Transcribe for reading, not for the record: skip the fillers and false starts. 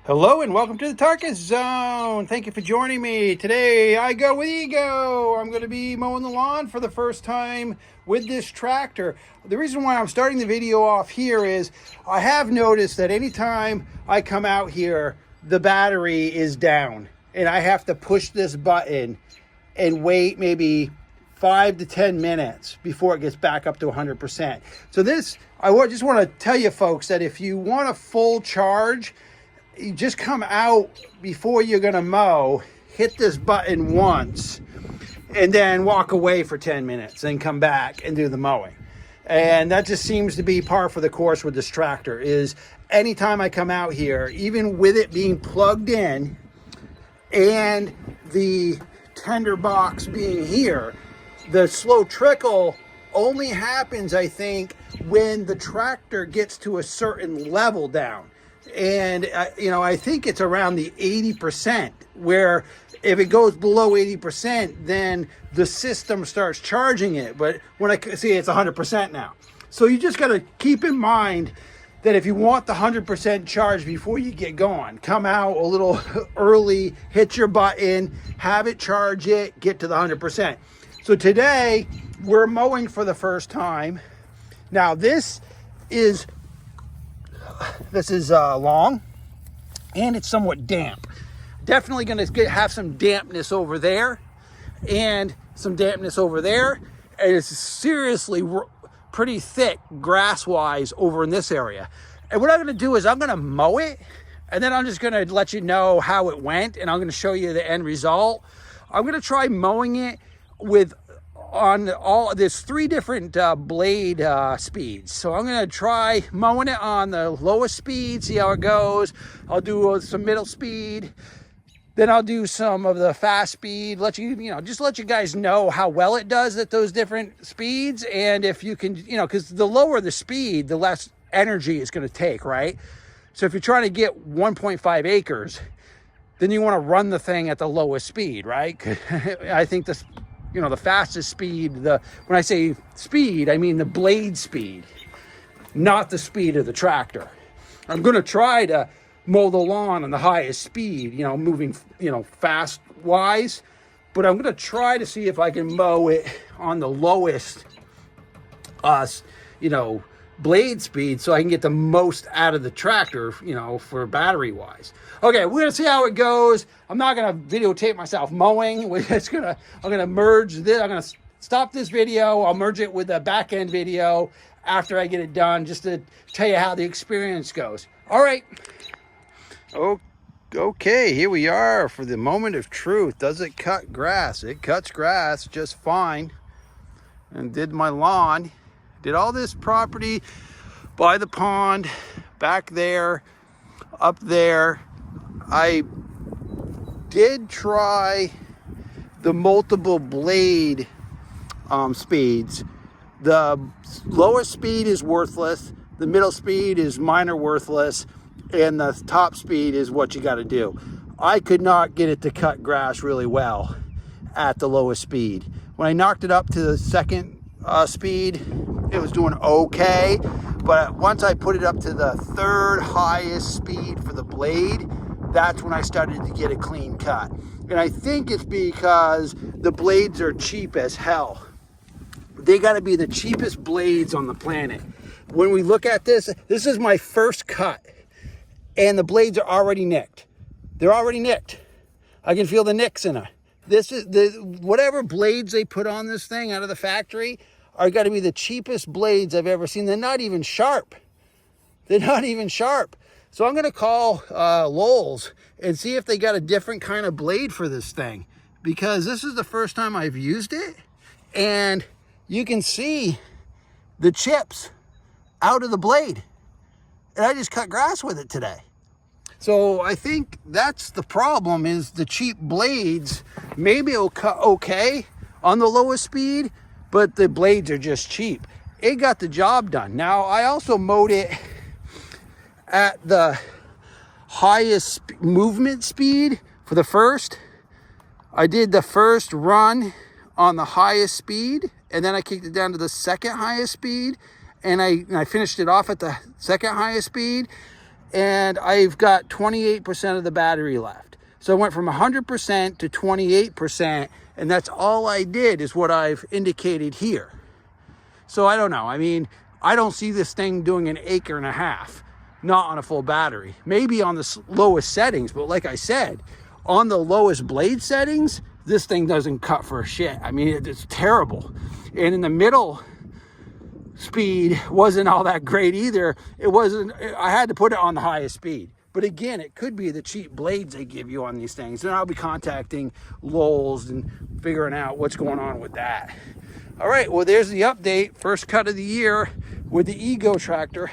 Hello and welcome to the Tarkus Zone. Thank you for joining me. Today I go with Ego. I'm going to be mowing the lawn for the first time with this tractor. The reason why I'm starting the video off here is I have noticed that anytime I come out here, the battery is down and I have to push this button and wait maybe 5 to 10 minutes before it gets back up to 100%. So I just want to tell you folks that if you want a full charge, you just come out before you're gonna mow, hit this button once, and then walk away for 10 minutes, then come back and do the mowing. And that just seems to be par for the course with this tractor. Is anytime I come out here, even with it being plugged in and the tender box being here, the slow trickle only happens, I think, when the tractor gets to a certain level down. And, I think it's around the 80%, where if it goes below 80%, then the system starts charging it. But when I see it's 100% now. So you just got to keep in mind that if you want the 100% charge before you get going, come out a little early, hit your button, have it charge it, get to the 100%. So today we're mowing for the first time. Now this is long and it's somewhat damp. Definitely going to have some dampness over there and some dampness over there. And it's seriously pretty thick grass wise over in this area. And what I'm going to do is I'm going to mow it, and then I'm just going to let you know how it went, and I'm going to show you the end result. I'm going to try mowing it there's 3 different blade speeds. So I'm going to try mowing it on the lowest speed, see how it goes. I'll do some middle speed. Then I'll do some of the fast speed, just let you guys know how well it does at those different speeds. And if you can, because the lower the speed, the less energy it's going to take, right? So if you're trying to get 1.5 acres, then you want to run the thing at the lowest speed, right? I think the fastest speed, when I say speed, I mean the blade speed, not the speed of the tractor. I'm going to try to mow the lawn on the highest speed, moving, fast wise, but I'm going to try to see if I can mow it on the lowest, blade speed, so I can get the most out of the tractor, for battery wise. Okay, we're gonna see how it goes. I'm not gonna videotape myself mowing. I'm gonna merge this. I'm gonna stop this video. I'll merge it with a back end video after I get it done, just to tell you how the experience goes. All right. Okay, here we are for the moment of truth. Does it cut grass? It cuts grass just fine. And did my lawn. Did all this property by the pond, back there, up there. I did try the multiple blade speeds. The lowest speed is worthless, the middle speed is minor worthless, and the top speed is what you got to do. I could not get it to cut grass really well at the lowest speed. When I knocked it up to the second speed, it was doing okay, but once I put it up to the 3rd highest speed for the blade, that's when I started to get a clean cut. And I think it's because the blades are cheap as hell. They got to be the cheapest blades on the planet. When we look at this is my first cut, and the blades are already nicked. They're already nicked. I can feel the nicks in it. Whatever blades they put on this thing out of the factory are got to be the cheapest blades I've ever seen. They're not even sharp. So I'm going to call Lowell's and see if they got a different kind of blade for this thing, because this is the first time I've used it, and you can see the chips out of the blade. And I just cut grass with it today. So I think that's the problem, is the cheap blades. Maybe it'll cut okay on the lowest speed, but the blades are just cheap. It got the job done. Now, I also mowed it at the highest movement speed for the first. I did the first run on the highest speed, and then I kicked it down to the second highest speed, and I finished it off at the second highest speed. and I've got 28% of the battery left. So I went from 100% to 28%, and that's all I did is what I've indicated here. So I don't know. I mean, I don't see this thing doing an acre and a half, not on a full battery. Maybe on the lowest settings, but like I said, on the lowest blade settings, this thing doesn't cut for a shit. I mean, it's terrible. And in the middle, speed wasn't all that great either. It wasn't, I had to put it on the highest speed. But again, it could be the cheap blades they give you on these things. And I'll be contacting Lowell's and figuring out what's going on with that. All right, well, there's the update. First cut of the year with the Ego tractor.